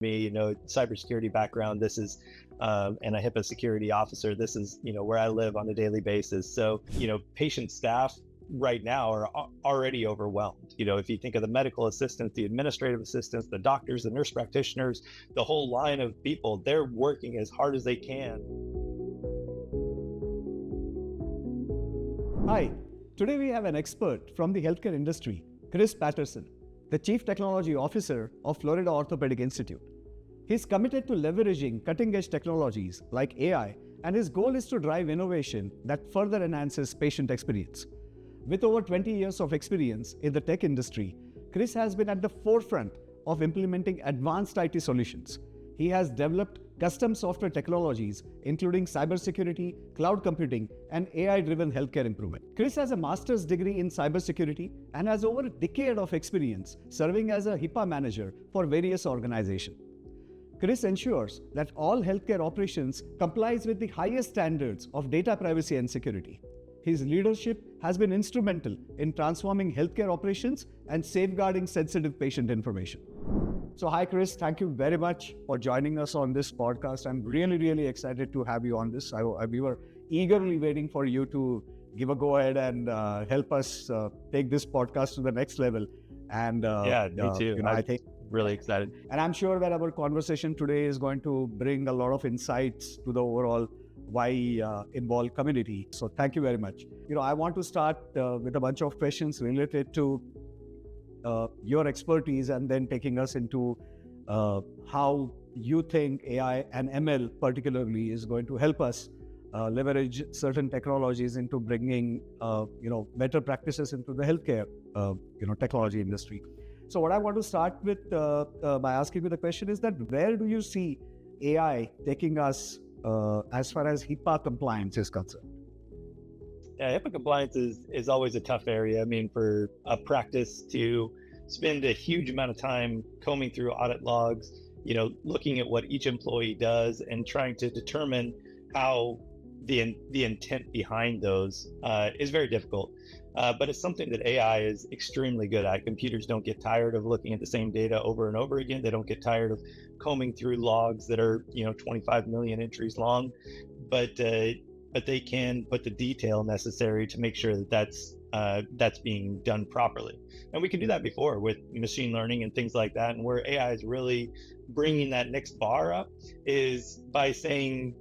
Me, cybersecurity background. This is, and a HIPAA security officer. This is, where I live on a daily basis. So, patient staff right now are already overwhelmed. If you think of the medical assistants, the administrative assistants, the doctors, the nurse practitioners, the whole line of people, they're working as hard as they can. Hi, today we have an expert from the healthcare industry, Chris Patterson, the Chief Technology Officer of Florida Orthopedic Institute. He's committed to leveraging cutting-edge technologies like AI, and his goal is to drive innovation that further enhances patient experience. With over 20 years of experience in the tech industry, Chris has been at the forefront of implementing advanced IT solutions. He has developed custom software technologies, including cybersecurity, cloud computing, and AI-driven healthcare improvement. Chris has a master's degree in cybersecurity and has over a decade of experience serving as a HIPAA manager for various organizations. Chris ensures that all healthcare operations complies with the highest standards of data privacy and security. His leadership has been instrumental in transforming healthcare operations and safeguarding sensitive patient information. So hi Chris, thank you very much for joining us on this podcast. I'm really excited to have you on this. We were eagerly waiting for you to give a go ahead and help us take this podcast to the next level. And me too. I think really excited. And I'm sure that our conversation today is going to bring a lot of insights to the overall why involved community. So thank you very much. I want to start with a bunch of questions related to your expertise, and then taking us into how you think AI and ML particularly is going to help us leverage certain technologies into bringing better practices into the healthcare technology industry. So what I want to start with by asking you the question is that where do you see AI taking us as far as HIPAA compliance is concerned? Yeah, HIPAA compliance is always a tough area. I mean, for a practice to spend a huge amount of time combing through audit logs, looking at what each employee does and trying to determine how the intent behind those is very difficult. But it's something that AI is extremely good at. Computers don't get tired of looking at the same data over and over again. They don't get tired of combing through logs that are 25 million entries long, but they can put the detail necessary to make sure that that's being done properly. And we can do that before with machine learning and things like that. And where AI is really bringing that next bar up is by saying,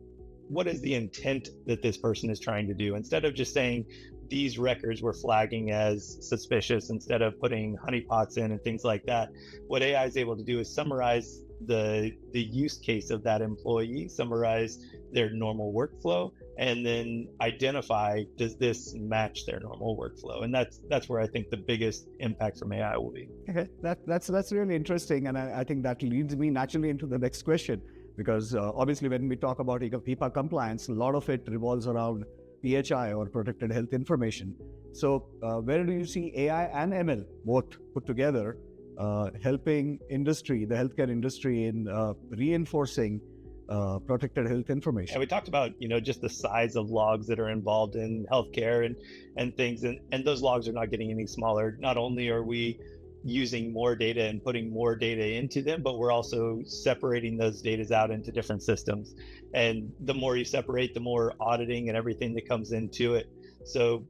what is the intent that this person is trying to do? Instead of just saying these records were flagging as suspicious, instead of putting honeypots in and things like that, what AI is able to do is summarize the use case of that employee, summarize their normal workflow, and then identify, does this match their normal workflow? And that's where I think the biggest impact from AI will be. Okay, that's really interesting, and I think that leads me naturally into the next question, because obviously when we talk about HIPAA compliance, a lot of it revolves around PHI or protected health information. So where do you see AI and ML both put together helping the healthcare industry in reinforcing protected health information? And we talked about, just the size of logs that are involved in healthcare and things, and those logs are not getting any smaller. Not only are we using more data and putting more data into them, but we're also separating those data out into different systems. And the more you separate, the more auditing and everything that comes into it. So,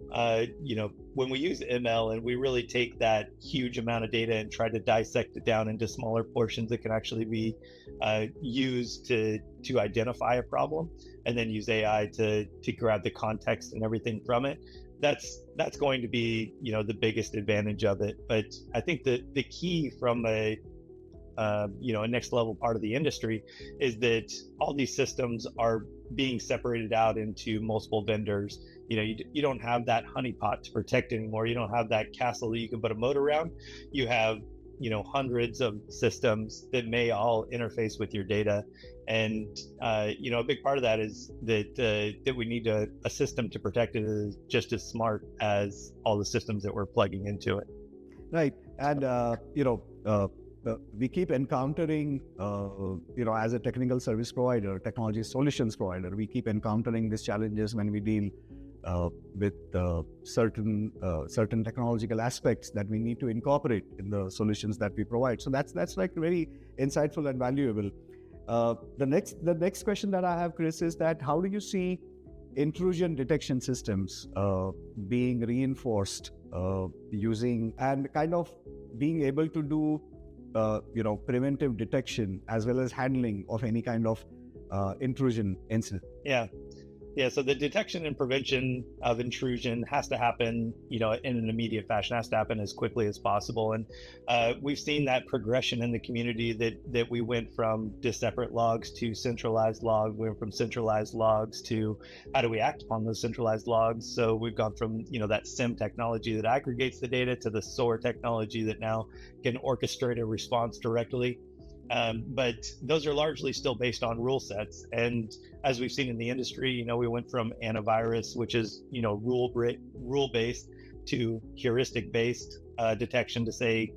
when we use ML and we really take that huge amount of data and try to dissect it down into smaller portions that can actually be used to identify a problem, and then use AI to grab the context and everything from it, that's going to be, the biggest advantage of it. But I think that the key from a next level part of the industry is that all these systems are being separated out into multiple vendors. You don't have that honeypot to protect anymore. You don't have that castle that you can put a moat around. You have hundreds of systems that may all interface with your data. And a big part of that is that we need a system to protect it is just as smart as all the systems that we're plugging into it. Right. And we keep encountering, as a technical service provider, technology solutions provider, we keep encountering these challenges when we deal with certain technological aspects that we need to incorporate in the solutions that we provide. So that's like very insightful and valuable. The next question that I have, Chris, is that how do you see intrusion detection systems being reinforced using and kind of being able to do preventive detection as well as handling of any kind of intrusion incident? Yeah, so the detection and prevention of intrusion has to happen, in an immediate fashion, has to happen as quickly as possible. And we've seen that progression in the community that we went from separate logs to centralized logs, we went from centralized logs to how do we act upon those centralized logs. So we've gone from, that SIM technology that aggregates the data to the SOAR technology that now can orchestrate a response directly. But those are largely still based on rule sets. And as we've seen in the industry, we went from antivirus, which is, rule-based, to heuristic-based detection to say,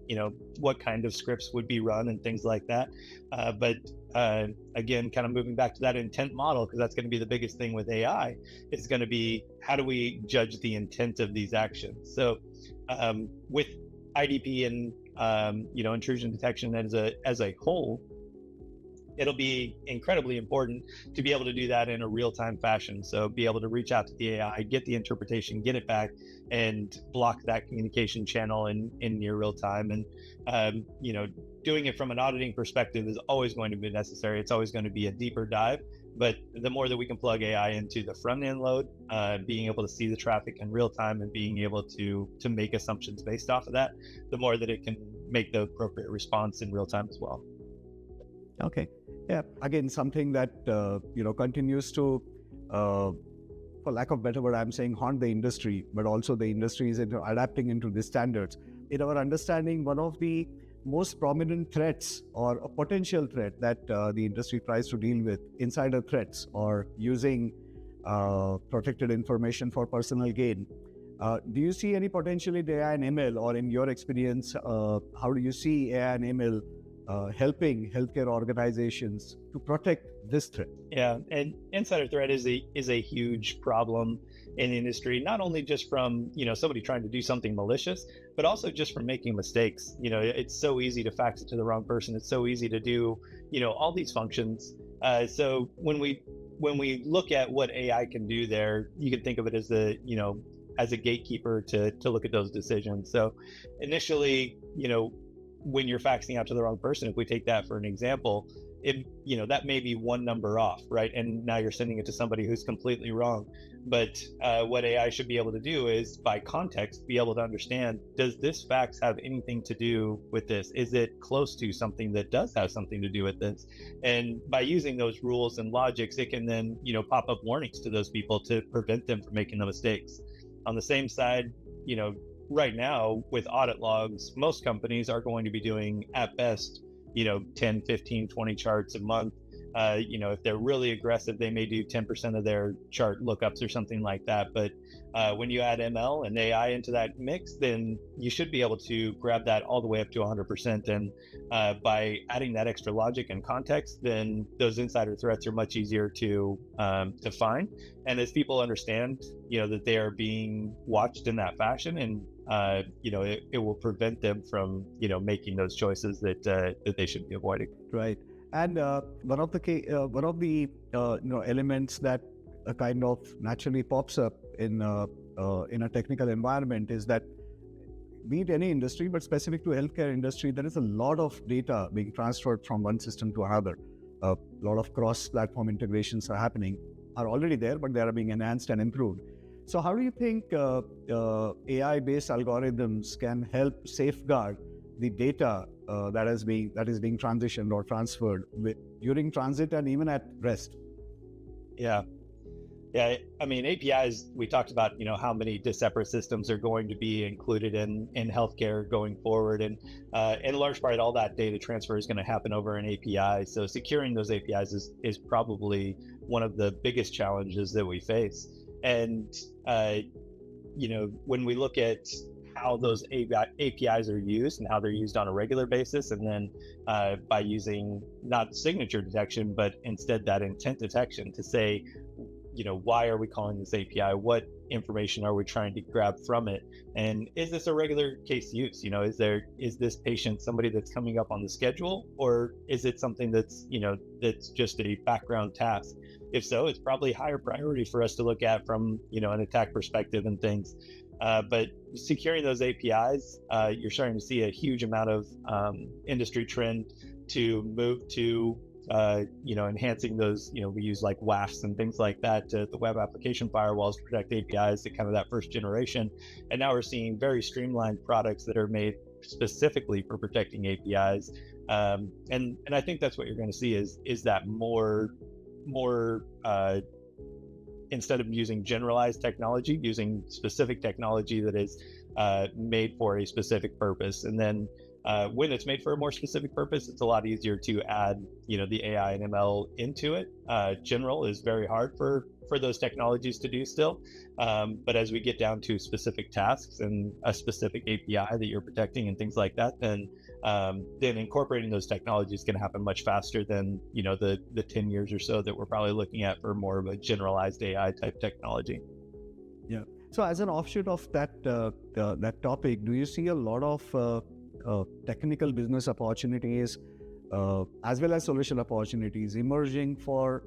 what kind of scripts would be run and things like that. But again, kind of moving back to that intent model, because that's going to be the biggest thing with AI, is going to be how do we judge the intent of these actions? So with IDP and intrusion detection as a whole, it'll be incredibly important to be able to do that in a real-time fashion. So be able to reach out to the AI, get the interpretation, get it back, and block that communication channel in near real time. And doing it from an auditing perspective is always going to be necessary. It's always going to be a deeper dive. But the more that we can plug AI into the front end load, being able to see the traffic in real time and being able to make assumptions based off of that, the more that it can make the appropriate response in real time as well. Okay. Yeah. Again, something that continues to, for lack of better word, I'm saying haunt the industry, but also the industry is adapting into these standards. In our understanding, one of the most prominent threats or a potential threat that the industry tries to deal with, insider threats or using protected information for personal gain. Do you see any potential in AI and ML, or in your experience, how do you see AI and ML helping healthcare organizations to protect this threat? Yeah, and insider threat is a huge problem in the industry, not only just from somebody trying to do something malicious, but also just from making mistakes. It's so easy to fax it to the wrong person. It's so easy to do all these functions. So when we look at what AI can do there, you can think of it as as a gatekeeper to look at those decisions. So initially, when you're faxing out to the wrong person, if we take that for an example, that may be one number off, right? And now you're sending it to somebody who's completely wrong. But what AI should be able to do is, by context, be able to understand, does this fax have anything to do with this? Is it close to something that does have something to do with this? And by using those rules and logics, it can then, pop up warnings to those people to prevent them from making the mistakes. On the same side, right now with audit logs, most companies are going to be doing at best 10, 15, 20 charts a month. If they're really aggressive, they may do 10% of their chart lookups or something like that. But when you add ML and AI into that mix, then you should be able to grab that all the way up to 100%. And by adding that extra logic and context, then those insider threats are much easier to find. And as people understand, that they are being watched in that fashion, and it will prevent them from making those choices that they should be avoiding. Right. And one of the elements that kind of naturally pops up in a technical environment is that, be it any industry, but specific to healthcare industry, there is a lot of data being transferred from one system to another. A lot of cross-platform integrations are already there, but they are being enhanced and improved. So how do you think AI-based algorithms can help safeguard the data that is being transitioned or transferred during transit and even at rest? Yeah. I mean, APIs, we talked about, how many separate systems are going to be included in healthcare going forward. And in large part, all that data transfer is going to happen over an API. So securing those APIs is probably one of the biggest challenges that we face. And, when we look at how those APIs are used and how they're used on a regular basis, and then by using not signature detection, but instead that intent detection to say, why are we calling this API? What information are we trying to grab from it? And is this a regular case use? Is this patient somebody that's coming up on the schedule, or is it something that's just a background task? If so, it's probably higher priority for us to look at from, an attack perspective and things. But securing those APIs, you're starting to see a huge amount of industry trend to move to enhancing those, we use like WAFs and things like that, to the web application firewalls to protect APIs, to kind of that first generation. And now we're seeing very streamlined products that are made specifically for protecting APIs. And I think that's what you're going to see is that more instead of using generalized technology, using specific technology that is made for a specific purpose. And then when it's made for a more specific purpose, it's a lot easier to add, the AI and ML into it. General is very hard for those technologies to do still. But as we get down to specific tasks and a specific API that you're protecting and things like that, then incorporating those technologies can happen much faster than, the 10 years or so that we're probably looking at for more of a generalized AI type technology. Yeah. So as an offshoot of that topic, do you see a lot of technical business opportunities as well as solution opportunities emerging for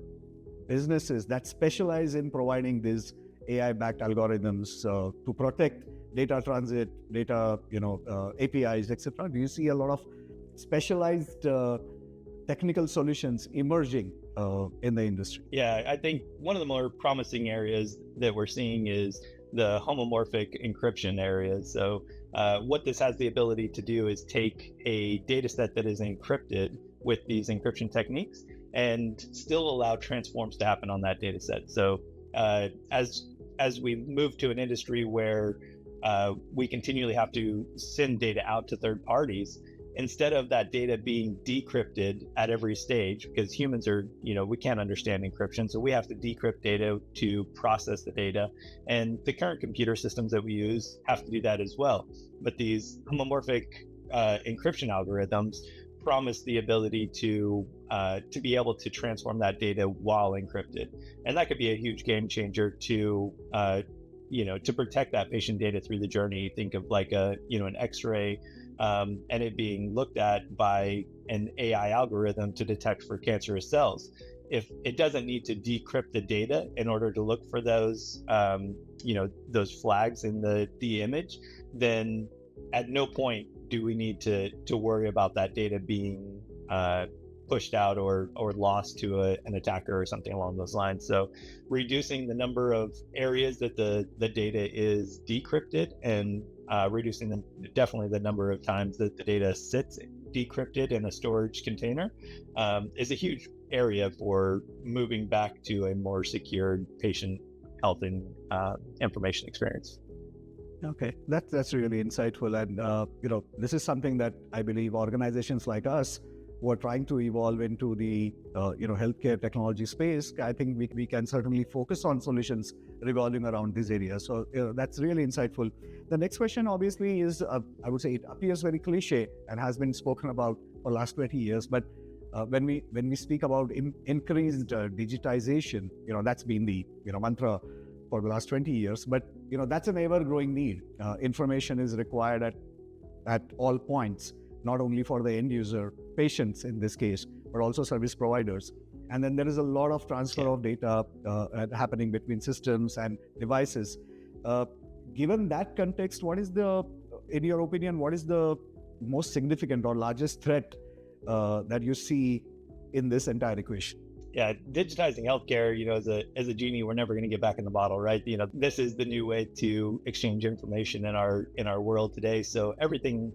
businesses that specialize in providing these AI-backed algorithms to protect data transit, data, APIs, etc.? Do you see a lot of specialized technical solutions emerging in the industry? Yeah, I think one of the more promising areas that we're seeing is the homomorphic encryption area. So what this has the ability to do is take a data set that is encrypted with these encryption techniques and still allow transforms to happen on that data set. So as we move to an industry where we continually have to send data out to third parties, instead of that data being decrypted at every stage, because humans are, we can't understand encryption, so we have to decrypt data to process the data. And the current computer systems that we use have to do that as well. But these homomorphic encryption algorithms promise the ability to be able to transform that data while encrypted. And that could be a huge game changer to protect that patient data through the journey. Think of like an X-ray, and it being looked at by an AI algorithm to detect for cancerous cells. If it doesn't need to decrypt the data in order to look for those, those flags in the image, then at no point do we need to worry about that data being pushed out or lost to an attacker or something along those lines. So reducing the number of areas that the data is decrypted and reducing definitely the number of times that the data sits decrypted in a storage container is a huge area for moving back to a more secured patient health and information experience. Okay, that's really insightful, and this is something that I believe organizations like us who are trying to evolve into the healthcare technology space, I think we can certainly focus on solutions revolving around this area. So that's really insightful. The next question obviously is, I would say it appears very cliche and has been spoken about for the last 20 years, but when we speak about increased digitization, that's been the mantra for the last 20 years, but that's an ever-growing need. Information is required at all points, not only for the end user, patients in this case, but also service providers. And then there is a lot of transfer of data happening between systems and devices. Given that context, in your opinion, what is the most significant or largest threat that you see in this entire equation? Yeah, digitizing healthcare, as a genie, we're never going to get back in the bottle, right? This is the new way to exchange information in our world today. So everything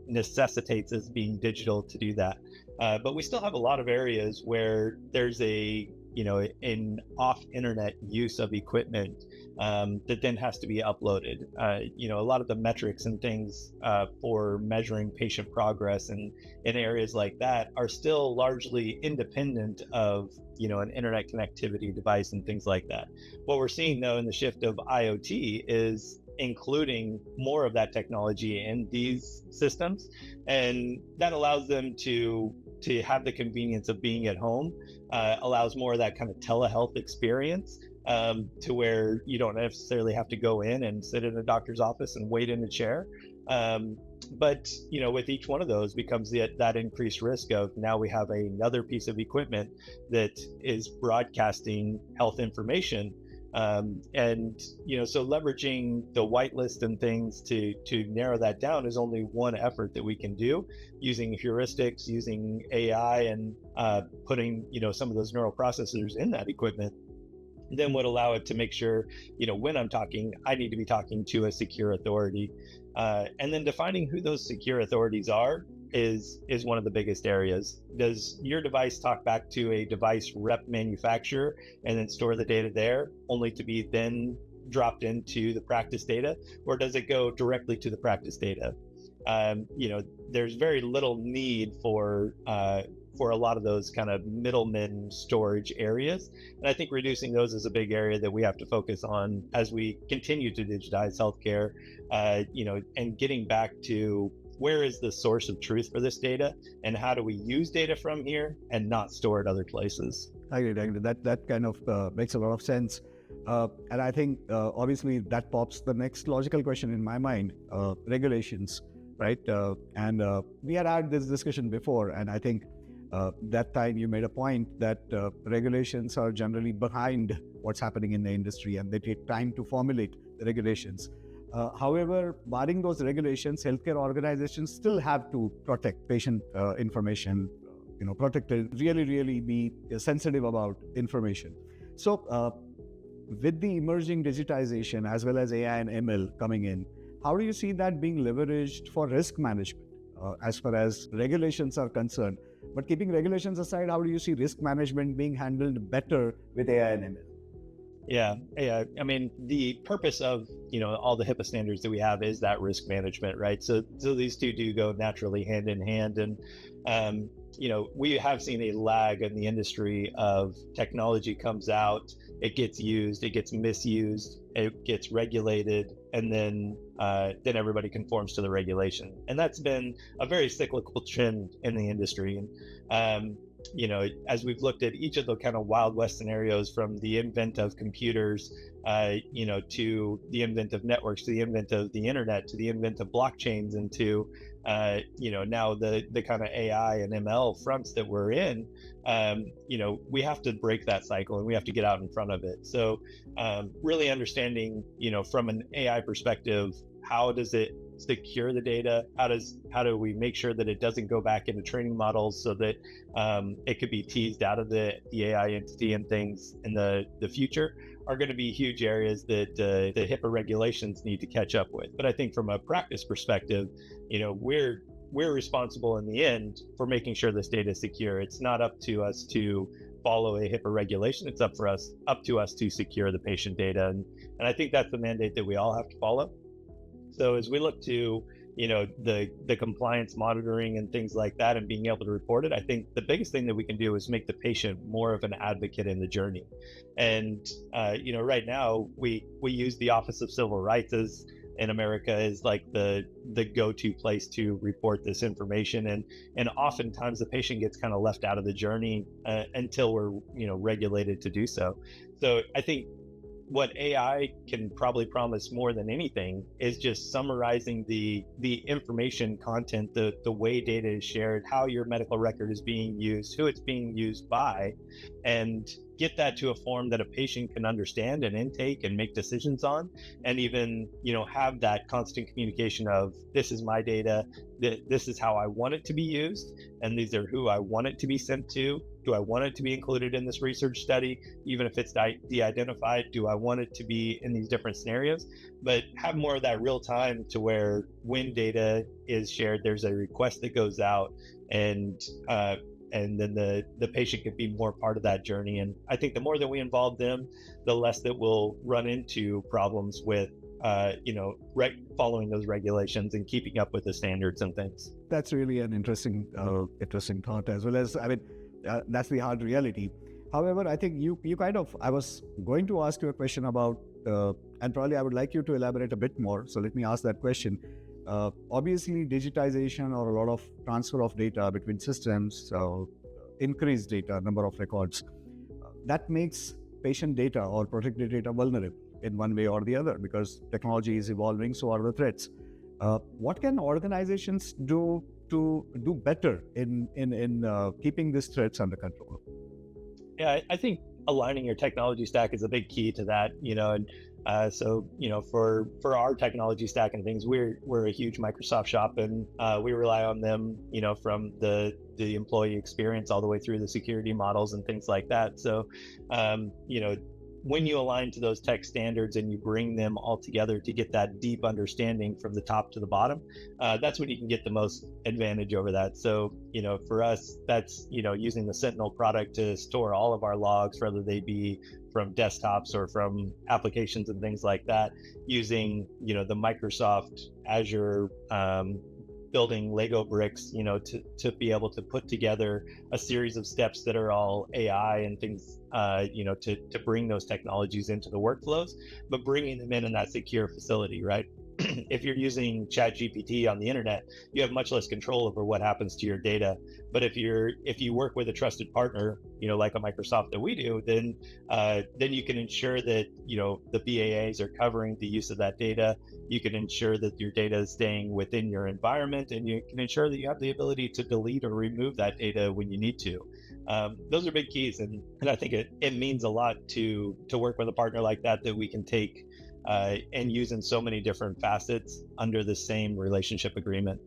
necessitates us being digital to do that. But we still have a lot of areas where there's an off-internet use of equipment that then has to be uploaded. A lot of the metrics and things for measuring patient progress and in areas like that are still largely independent of an internet connectivity device and things like that. What we're seeing though in the shift of IoT is including more of that technology in these systems, and that allows them to to have the convenience of being at home allows more of that kind of telehealth experience, to where you don't necessarily have to go in and sit in a doctor's office and wait in a chair. But with each one of those becomes that increased risk of, now we have another piece of equipment that is broadcasting health information. And so leveraging the whitelist and things to narrow that down is only one effort that we can do, using heuristics, using AI, and putting some of those neural processors in that equipment. Then would allow it to make sure, when I'm talking, I need to be talking to a secure authority. And then defining who those secure authorities are is one of the biggest areas. Does your device talk back to a device rep manufacturer and then store the data there, only to be then dropped into the practice data, or does it go directly to the practice data? There's very little need for a lot of those kind of middlemen storage areas. And I think reducing those is a big area that we have to focus on as we continue to digitize healthcare, and getting back to, where is the source of truth for this data, and how do we use data from here and not store it other places? I agree. That kind of makes a lot of sense. And I think obviously that pops the next logical question in my mind, regulations, right? And we had this discussion before, and I think that time you made a point that regulations are generally behind what's happening in the industry, and they take time to formulate the regulations. However, barring those regulations, healthcare organizations still have to protect patient information, protect it, really be sensitive about information. So with the emerging digitization as well as AI and ML coming in, how do you see that being leveraged for risk management as far as regulations are concerned? But keeping regulations aside, how do you see risk management being handled better with AI and ML? Yeah. I mean, the purpose of all the HIPAA standards that we have is that risk management, right? So these two do go naturally hand in hand, and we have seen a lag in the industry of technology comes out, it gets used, it gets misused, it gets regulated, and then everybody conforms to the regulation, and that's been a very cyclical trend in the industry. And as we've looked at each of the kind of Wild West scenarios, from the invent of computers, to the invent of networks, to the invent of the internet, to the invent of blockchains, and to, now the kind of AI and ML fronts that we're in, we have to break that cycle and we have to get out in front of it. So really understanding, from an AI perspective, how does it secure the data? How do we make sure that it doesn't go back into training models, so that it could be teased out of the AI entity, and things in the future are going to be huge areas that the HIPAA regulations need to catch up with. But I think from a practice perspective, we're responsible in the end for making sure this data is secure. It's not up to us to follow a HIPAA regulation. It's up to us to secure the patient data. And I think that's the mandate that we all have to follow. So as we look to, the compliance monitoring and things like that, and being able to report it, I think the biggest thing that we can do is make the patient more of an advocate in the journey. And, right now we use the Office of Civil Rights in America is like the go-to place to report this information. And oftentimes the patient gets kind of left out of the journey until we're, regulated to do so. So I think what AI can probably promise more than anything is just summarizing the information content, the way data is shared, how your medical record is being used, who it's being used by, and get that to a form that a patient can understand and intake and make decisions on. And even, have that constant communication of, this is my data, this is how I want it to be used, and these are who I want it to be sent to. Do I want it to be included in this research study, even if it's de-identified? Do I want it to be in these different scenarios? But have more of that real time, to where when data is shared, there's a request that goes out, and then the patient can be more part of that journey. And I think the more that we involve them, the less that we'll run into problems with following those regulations and keeping up with the standards and things. That's really an interesting thought, as well as, that's the hard reality. However, I think I was going to ask you a question about, and probably I would like you to elaborate a bit more. So let me ask that question. Obviously, digitization or a lot of transfer of data between systems, increased data, number of records, that makes patient data or protected data vulnerable in one way or the other because technology is evolving, so are the threats. What can organizations do to do better in keeping these threats under control? Yeah, I think aligning your technology stack is a big key to that, and so for our technology stack and things, we're a huge Microsoft shop, and we rely on them, from the employee experience all the way through the security models and things like that. So, when you align to those tech standards and you bring them all together to get that deep understanding from the top to the bottom, that's when you can get the most advantage over that. So, for us, that's, using the Sentinel product to store all of our logs, whether they be from desktops or from applications and things like that, using, the Microsoft Azure, building Lego bricks, to be able to put together a series of steps that are all AI and things, to bring those technologies into the workflows, but bringing them in that secure facility, right? If you're using ChatGPT on the internet, you have much less control over what happens to your data. But if you work with a trusted partner, like a Microsoft that we do, then you can ensure that the BAAs are covering the use of that data. You can ensure that your data is staying within your environment, and you can ensure that you have the ability to delete or remove that data when you need to. Those are big keys, and I think it means a lot to work with a partner like that we can take and use in so many different facets under the same relationship agreement.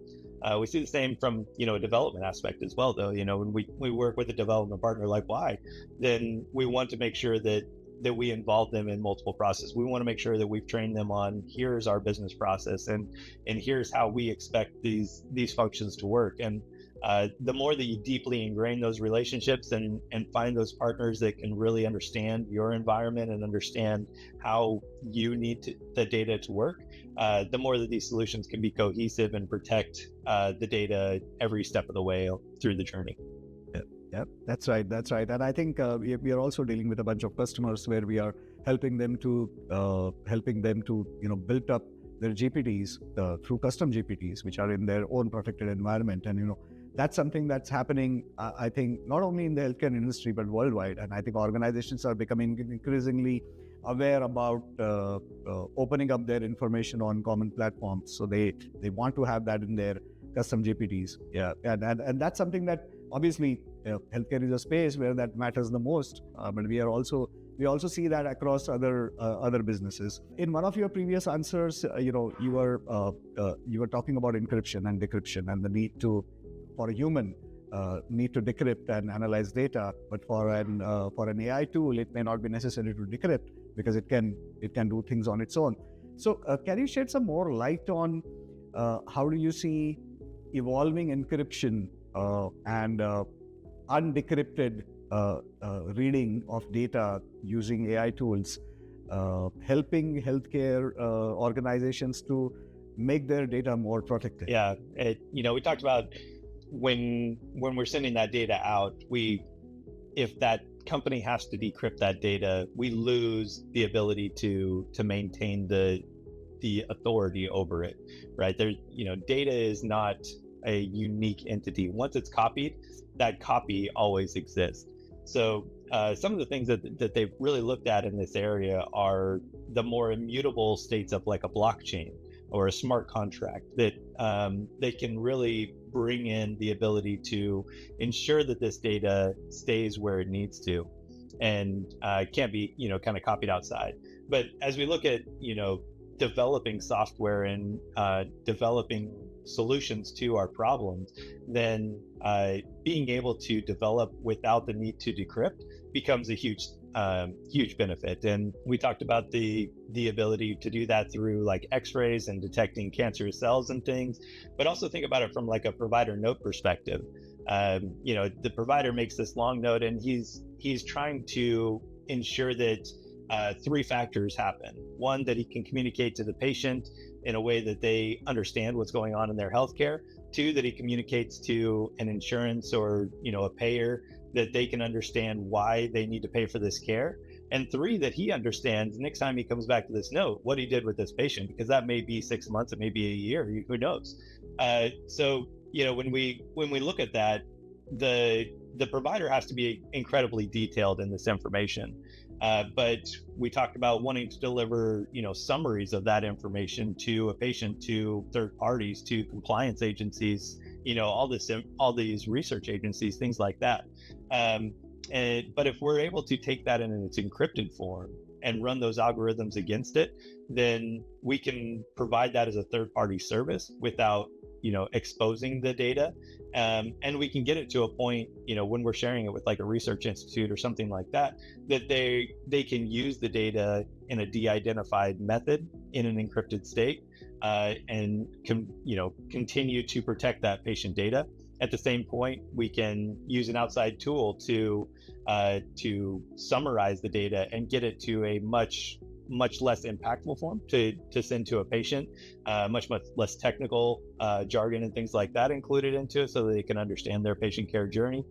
We see the same from a development aspect as well, though. When we work with a development partner like Y, then we want to make sure that we involve them in multiple processes. We want to make sure that we've trained them on here's our business process and here's how we expect these functions to work. And the more that you deeply ingrain those relationships and find those partners that can really understand your environment and understand how you need the data to work, the more that these solutions can be cohesive and protect the data every step of the way through the journey. Yep, that's right. And I think we are also dealing with a bunch of customers where we are helping them to build up their GPTs through custom GPTs, which are in their own protected environment. And that's something that's happening, I think, not only in the healthcare industry but worldwide. And I think organizations are becoming increasingly aware about opening up their information on common platforms. So they want to have that in their custom GPTs. Yeah, and that's something that obviously healthcare is a space where that matters the most. But we also see that across other businesses. In one of your previous answers, you were talking about encryption and decryption and the need for a human need to decrypt and analyze data, but for an AI tool, it may not be necessary to decrypt because it can do things on its own. So can you shed some more light on how do you see evolving encryption and undecrypted reading of data using AI tools helping healthcare organizations to make their data more protected? Yeah, we talked about when we're sending that data out, if that company has to decrypt that data, we lose the ability to maintain the authority over it, right? Data is not a unique entity. Once it's copied, that copy always exists. So some of the things that they've really looked at in this area are the more immutable states of like a blockchain or a smart contract that they can really bring in the ability to ensure that this data stays where it needs to and can't be kind of copied outside. But as we look at developing software and developing solutions to our problems, then being able to develop without the need to decrypt becomes a huge benefit. And we talked about the ability to do that through like x-rays and detecting cancerous cells and things, but also think about it from like a provider note perspective. The provider makes this long note and he's trying to ensure that three factors happen. One, that he can communicate to the patient in a way that they understand what's going on in their healthcare. Two, that he communicates to an insurance or a payer that they can understand why they need to pay for this care. and three, that he understands next time he comes back to this note what he did with this patient, because that may be 6 months, it may be a year, who knows. So when we look at that, the provider has to be incredibly detailed in this information. But we talked about wanting to deliver, summaries of that information to a patient, to third parties, to compliance agencies, all these research agencies, things like that. But if we're able to take that in its encrypted form and run those algorithms against it, then we can provide that as a third-party service without, exposing the data. And we can get it to a point, when we're sharing it with like a research institute or something like that, that they can use the data in a de-identified method in an encrypted state, and continue to protect that patient data. At the same point, we can use an outside tool to summarize the data and get it to a much less impactful form to send to a patient, much less technical jargon and things like that included into it, so that they can understand their patient care journey.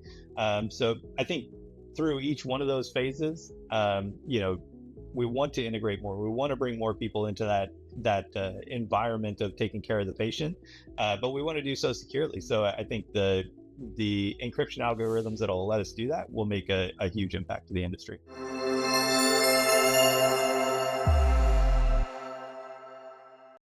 So I think through each one of those phases, we want to integrate more. We want to bring more people into that environment of taking care of the patient, but we want to do so securely. So I think the encryption algorithms that'll let us do that will make a huge impact to the industry.